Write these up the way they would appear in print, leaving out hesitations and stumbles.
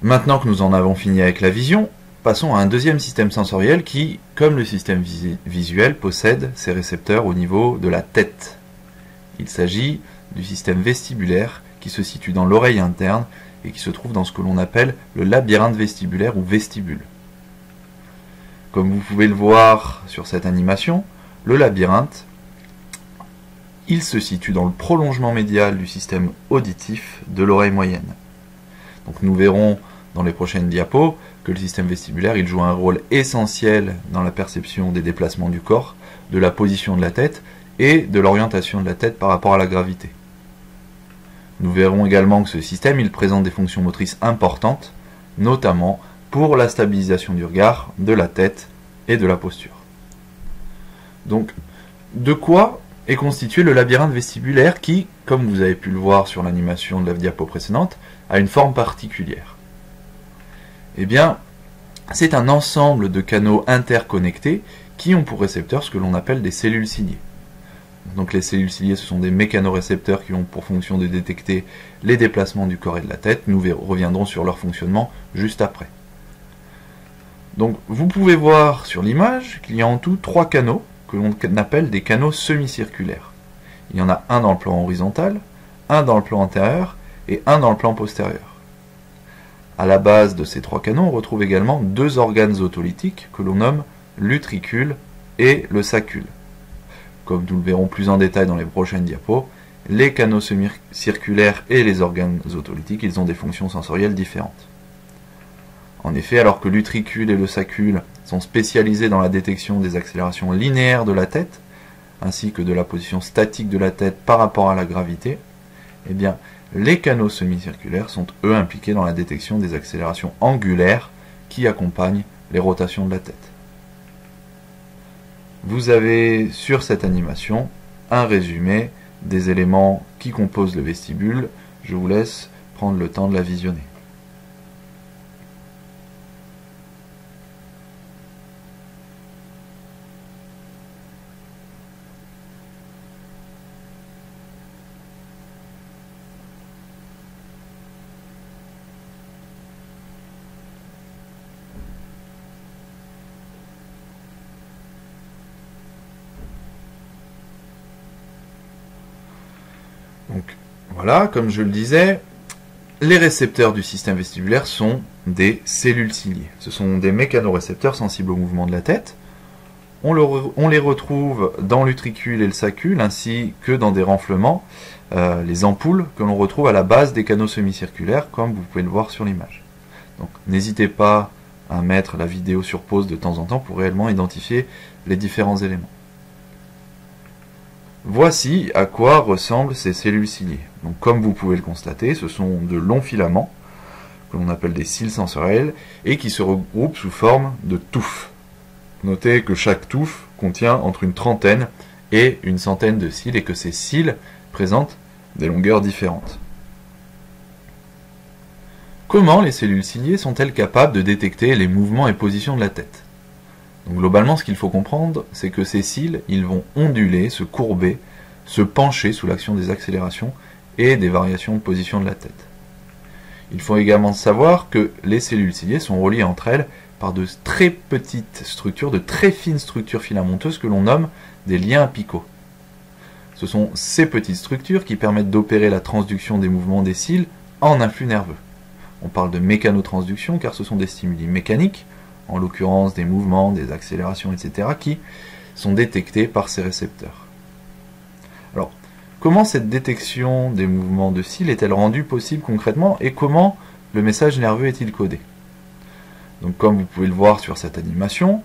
Maintenant que nous en avons fini avec la vision, passons à un deuxième système sensoriel qui, comme le système visuel, possède ses récepteurs au niveau de la tête. Il s'agit du système vestibulaire qui se situe dans l'oreille interne et qui se trouve dans ce que l'on appelle le labyrinthe vestibulaire ou vestibule. Comme vous pouvez le voir sur cette animation, le labyrinthe, il se situe dans le prolongement médial du système auditif de l'oreille moyenne. Donc nous verrons dans les prochaines diapos que le système vestibulaire il joue un rôle essentiel dans la perception des déplacements du corps, de la position de la tête et de l'orientation de la tête par rapport à la gravité. Nous verrons également que ce système il présente des fonctions motrices importantes, notamment pour la stabilisation du regard, de la tête et de la posture. Donc, de quoi est constitué le labyrinthe vestibulaire qui, comme vous avez pu le voir sur l'animation de la diapo précédente, a une forme particulière? Eh bien, c'est un ensemble de canaux interconnectés qui ont pour récepteurs ce que l'on appelle des cellules ciliées. Donc les cellules ciliées, ce sont des mécanorécepteurs qui ont pour fonction de détecter les déplacements du corps et de la tête. Nous reviendrons sur leur fonctionnement juste après. Donc vous pouvez voir sur l'image qu'il y a en tout 3 canaux que l'on appelle des canaux semi-circulaires. Il y en a un dans le plan horizontal, un dans le plan antérieur et un dans le plan postérieur. À la base de ces 3 canaux, on retrouve également 2 organes otolytiques que l'on nomme l'utricule et le sacule. Comme nous le verrons plus en détail dans les prochaines diapos, les canaux semi-circulaires et les organes otolytiques, ils ont des fonctions sensorielles différentes. En effet, alors que l'utricule et le sacule sont spécialisés dans la détection des accélérations linéaires de la tête, ainsi que de la position statique de la tête par rapport à la gravité, eh bien, les canaux semi-circulaires sont eux impliqués dans la détection des accélérations angulaires qui accompagnent les rotations de la tête. Vous avez sur cette animation un résumé des éléments qui composent le vestibule. Je vous laisse prendre le temps de la visionner. Donc voilà, comme je le disais, les récepteurs du système vestibulaire sont des cellules ciliées. Ce sont des mécanorécepteurs sensibles au mouvement de la tête. On les retrouve dans l'utricule et le sacule, ainsi que dans des renflements, les ampoules que l'on retrouve à la base des canaux semi-circulaires, comme vous pouvez le voir sur l'image. Donc n'hésitez pas à mettre la vidéo sur pause de temps en temps pour réellement identifier les différents éléments. Voici à quoi ressemblent ces cellules ciliées. Donc, comme vous pouvez le constater, ce sont de longs filaments, que l'on appelle des cils sensoriels, et qui se regroupent sous forme de touffes. Notez que chaque touffe contient entre une trentaine et une centaine de cils, et que ces cils présentent des longueurs différentes. Comment les cellules ciliées sont-elles capables de détecter les mouvements et positions de la tête? Donc globalement, ce qu'il faut comprendre, c'est que ces cils, ils vont onduler, se courber, se pencher sous l'action des accélérations et des variations de position de la tête. Il faut également savoir que les cellules ciliées sont reliées entre elles par de très petites structures, de très fines structures filamenteuses que l'on nomme des liens apicaux. Ce sont ces petites structures qui permettent d'opérer la transduction des mouvements des cils en influx nerveux. On parle de mécanotransduction car ce sont des stimuli mécaniques, en l'occurrence des mouvements, des accélérations, etc., qui sont détectés par ces récepteurs. Alors, comment cette détection des mouvements de cils est-elle rendue possible concrètement et comment le message nerveux est-il codé? Donc, comme vous pouvez le voir sur cette animation,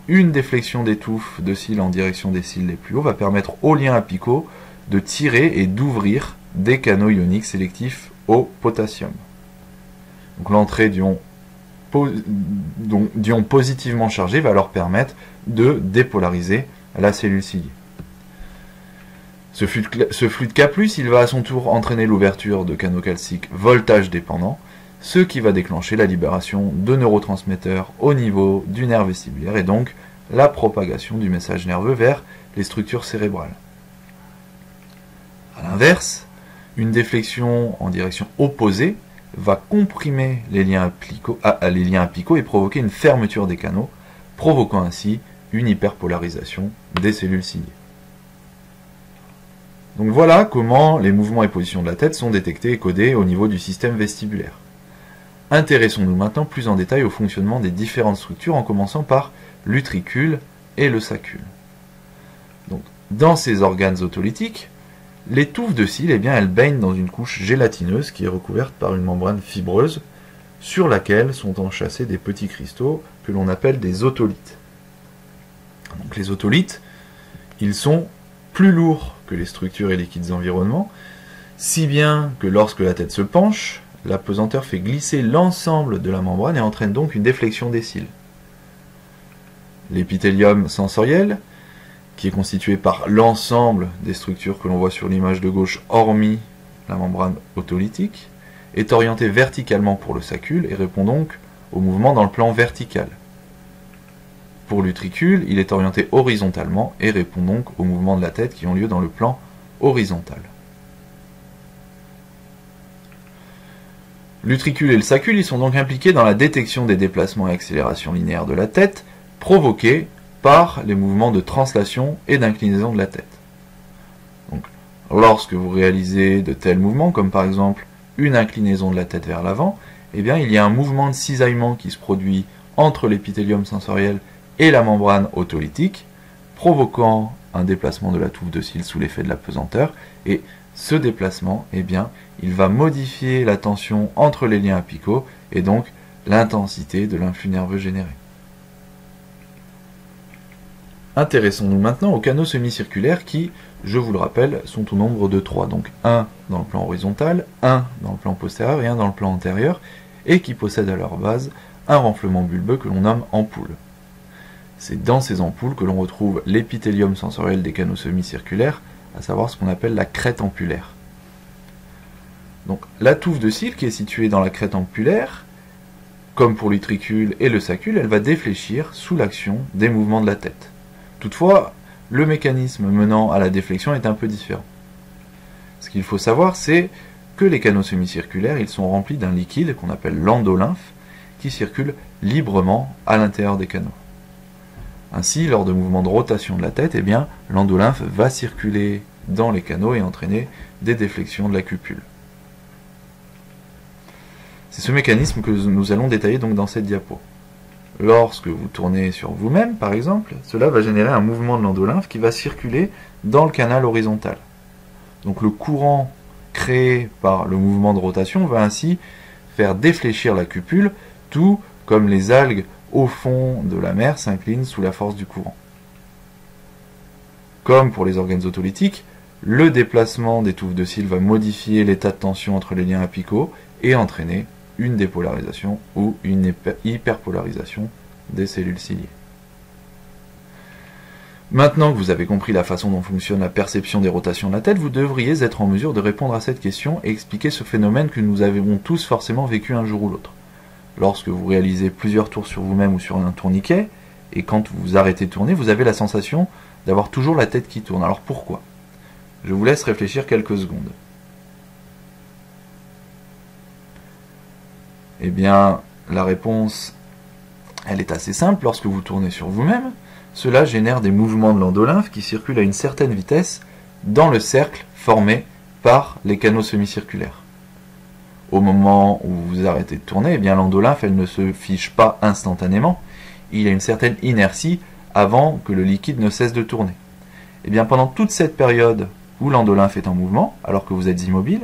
une déflexion des touffes de cils en direction des cils les plus hauts va permettre aux liens apicaux de tirer et d'ouvrir des canaux ioniques sélectifs au potassium. Donc, l'entrée d'ions positivement chargés va leur permettre de dépolariser la cellule ciliée. Ce flux de K+, il va à son tour entraîner l'ouverture de canaux calciques voltage dépendants, ce qui va déclencher la libération de neurotransmetteurs au niveau du nerf vestibulaire et donc la propagation du message nerveux vers les structures cérébrales. A l'inverse, une déflexion en direction opposée va comprimer les liens apicaux et provoquer une fermeture des canaux, provoquant ainsi une hyperpolarisation des cellules ciliées. Donc voilà comment les mouvements et positions de la tête sont détectés et codés au niveau du système vestibulaire. Intéressons-nous maintenant plus en détail au fonctionnement des différentes structures en commençant par l'utricule et le sacule. Donc, dans ces organes otolithiques, les touffes de cils, elles baignent dans une couche gélatineuse qui est recouverte par une membrane fibreuse sur laquelle sont enchâssés des petits cristaux que l'on appelle des otolithes. Donc les otolithes, ils sont plus lourds que les structures et liquides environnements, si bien que lorsque la tête se penche, la pesanteur fait glisser l'ensemble de la membrane et entraîne donc une déflexion des cils. L'épithélium sensoriel, qui est constitué par l'ensemble des structures que l'on voit sur l'image de gauche, hormis la membrane otolithique, est orienté verticalement pour le sacule et répond donc au mouvement dans le plan vertical. Pour l'utricule, il est orienté horizontalement et répond donc aux mouvements de la tête qui ont lieu dans le plan horizontal. L'utricule et le sacule, ils sont donc impliqués dans la détection des déplacements et accélérations linéaires de la tête, provoqués par les mouvements de translation et d'inclinaison de la tête. Donc, lorsque vous réalisez de tels mouvements, comme par exemple une inclinaison de la tête vers l'avant, il y a un mouvement de cisaillement qui se produit entre l'épithélium sensoriel et la membrane otolithique, provoquant un déplacement de la touffe de cils sous l'effet de la pesanteur, et ce déplacement, il va modifier la tension entre les liens apicaux et donc l'intensité de l'influx nerveux généré. Intéressons-nous maintenant aux canaux semi-circulaires qui, je vous le rappelle, sont au nombre de 3. Donc un dans le plan horizontal, un dans le plan postérieur et un dans le plan antérieur, et qui possèdent à leur base un renflement bulbeux que l'on nomme ampoule. C'est dans ces ampoules que l'on retrouve l'épithélium sensoriel des canaux semi-circulaires, à savoir ce qu'on appelle la crête ampulaire. Donc la touffe de cils qui est située dans la crête ampulaire, comme pour l'utricule et le sacule, elle va défléchir sous l'action des mouvements de la tête. Toutefois, le mécanisme menant à la déflexion est un peu différent. Ce qu'il faut savoir, c'est que les canaux semi-circulaires, ils sont remplis d'un liquide qu'on appelle l'endolymphe, qui circule librement à l'intérieur des canaux. Ainsi, lors de mouvements de rotation de la tête, l'endolymphe va circuler dans les canaux et entraîner des déflexions de la cupule. C'est ce mécanisme que nous allons détailler donc dans cette diapo. Lorsque vous tournez sur vous-même, par exemple, cela va générer un mouvement de l'endolymphe qui va circuler dans le canal horizontal. Donc le courant créé par le mouvement de rotation va ainsi faire défléchir la cupule, tout comme les algues au fond de la mer s'inclinent sous la force du courant. Comme pour les organes otolithiques, le déplacement des touffes de cils va modifier l'état de tension entre les liens apicaux et entraîner une dépolarisation ou une hyperpolarisation des cellules ciliées. Maintenant que vous avez compris la façon dont fonctionne la perception des rotations de la tête, vous devriez être en mesure de répondre à cette question et expliquer ce phénomène que nous avons tous forcément vécu un jour ou l'autre. Lorsque vous réalisez plusieurs tours sur vous-même ou sur un tourniquet, et quand vous arrêtez de tourner, vous avez la sensation d'avoir toujours la tête qui tourne. Alors pourquoi? Je vous laisse réfléchir quelques secondes. La réponse, elle est assez simple. Lorsque vous tournez sur vous-même, cela génère des mouvements de l'endolymphe qui circulent à une certaine vitesse dans le cercle formé par les canaux semi-circulaires. Au moment où vous arrêtez de tourner, l'endolymphe, elle ne se fiche pas instantanément. Il y a une certaine inertie avant que le liquide ne cesse de tourner. Pendant toute cette période où l'endolymphe est en mouvement, alors que vous êtes immobile,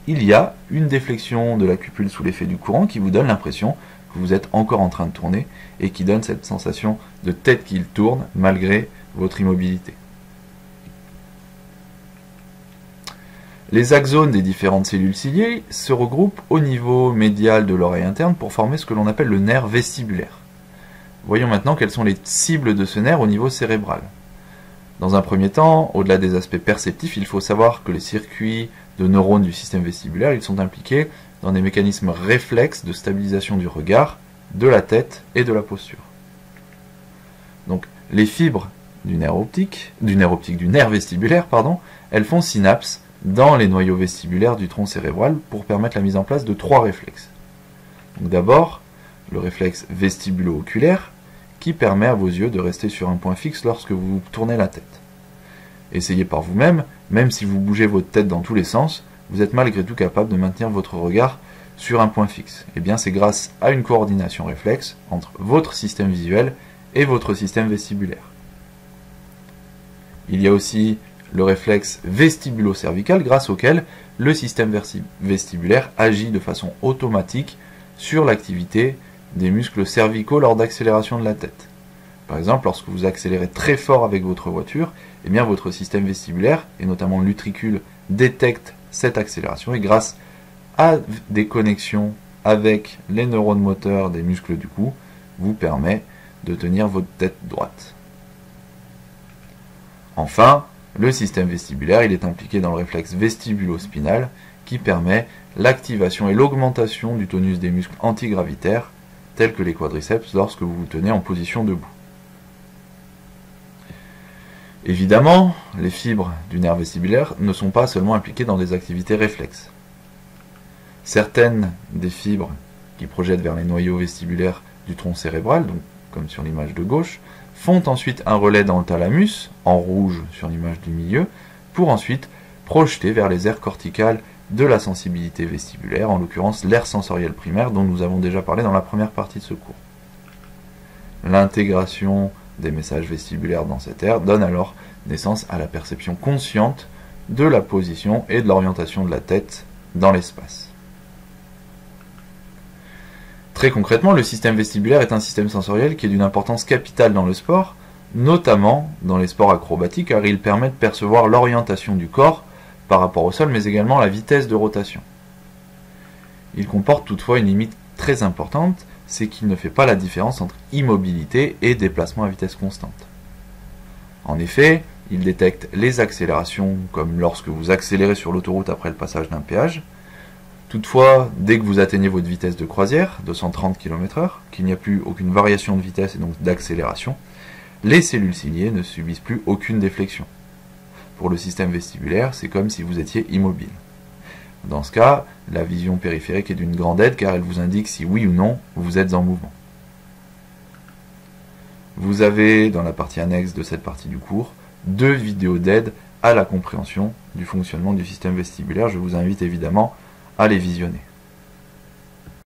il y a une déflexion de la cupule sous l'effet du courant qui vous donne l'impression que vous êtes encore en train de tourner et qui donne cette sensation de tête qui tourne malgré votre immobilité. Les axones des différentes cellules ciliées se regroupent au niveau médial de l'oreille interne pour former ce que l'on appelle le nerf vestibulaire. Voyons maintenant quelles sont les cibles de ce nerf au niveau cérébral. Dans un premier temps, au-delà des aspects perceptifs, il faut savoir que les circuits de neurones du système vestibulaire, ils sont impliqués dans des mécanismes réflexes de stabilisation du regard, de la tête et de la posture. Donc, les fibres du nerf vestibulaire, elles font synapse dans les noyaux vestibulaires du tronc cérébral pour permettre la mise en place de 3 réflexes. Donc d'abord, le réflexe vestibulo-oculaire qui permet à vos yeux de rester sur un point fixe lorsque vous tournez la tête. Essayez par vous-même, même si vous bougez votre tête dans tous les sens, vous êtes malgré tout capable de maintenir votre regard sur un point fixe. Et bien c'est grâce à une coordination réflexe entre votre système visuel et votre système vestibulaire. Il y a aussi le réflexe vestibulo-cervical grâce auquel le système vestibulaire agit de façon automatique sur l'activité des muscles cervicaux lors d'accélération de la tête. Par exemple, lorsque vous accélérez très fort avec votre voiture, eh bien votre système vestibulaire, et notamment l'utricule, détecte cette accélération et grâce à des connexions avec les neurones moteurs des muscles du cou, vous permet de tenir votre tête droite. Enfin, le système vestibulaire, il est impliqué dans le réflexe vestibulo-spinal qui permet l'activation et l'augmentation du tonus des muscles antigravitaires tels que les quadriceps lorsque vous vous tenez en position debout. Évidemment, les fibres du nerf vestibulaire ne sont pas seulement impliquées dans des activités réflexes. Certaines des fibres qui projettent vers les noyaux vestibulaires du tronc cérébral, donc comme sur l'image de gauche, font ensuite un relais dans le thalamus, en rouge sur l'image du milieu, pour ensuite projeter vers les aires corticales de la sensibilité vestibulaire, en l'occurrence l'aire sensorielle primaire dont nous avons déjà parlé dans la première partie de ce cours. L'intégration des messages vestibulaires dans cette aire donne alors naissance à la perception consciente de la position et de l'orientation de la tête dans l'espace. Très concrètement, le système vestibulaire est un système sensoriel qui est d'une importance capitale dans le sport, notamment dans les sports acrobatiques, car il permet de percevoir l'orientation du corps par rapport au sol, mais également la vitesse de rotation. Il comporte toutefois une limite très importante, c'est qu'il ne fait pas la différence entre immobilité et déplacement à vitesse constante. En effet, il détecte les accélérations, comme lorsque vous accélérez sur l'autoroute après le passage d'un péage. Toutefois, dès que vous atteignez votre vitesse de croisière, 230 km/h, qu'il n'y a plus aucune variation de vitesse et donc d'accélération, les cellules ciliées ne subissent plus aucune déflexion. Pour le système vestibulaire, c'est comme si vous étiez immobile. Dans ce cas, la vision périphérique est d'une grande aide car elle vous indique si oui ou non vous êtes en mouvement. Vous avez, dans la partie annexe de cette partie du cours, 2 vidéos d'aide à la compréhension du fonctionnement du système vestibulaire. Je vous invite évidemment à les visionner.